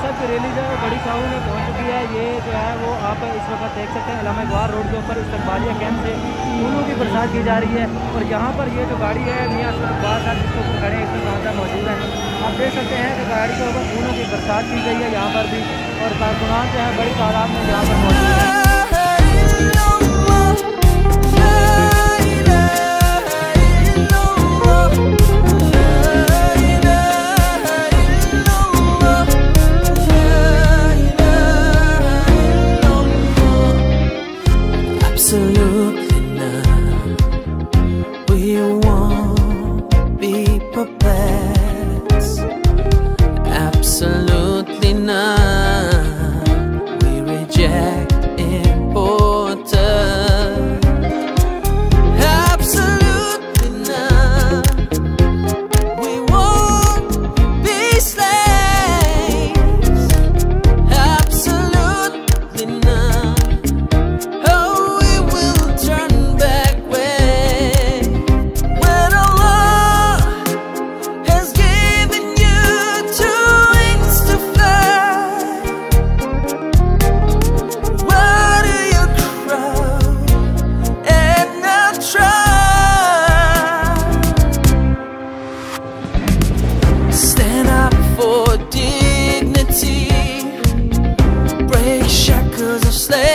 साहब की रैली जो है बड़ी शाहू में पहुंच चुकी है। ये जो है वो आप इस वक्त देख सकते हैं अल्लामा इकबाल रोड के ऊपर इस्तकबालिया कैंप से फूलों की बरसात की जा रही है। और यहाँ पर ये जो गाड़ी है मियाँ इस्तकबाल साहब जिसके ऊपर खड़े हैं इसमें मौजूद है। आप देख सकते हैं कि गाड़ी के ऊपर फूलों की बरसात की गई है यहाँ पर भी, और कारकुनान जो है बड़ी तादाद में यहाँ पर मौजूद है। Absolutely not. We won't be puppets. Absolutely not. We reject importers. Absolutely not. We won't be slaves. Absolutely not. Slave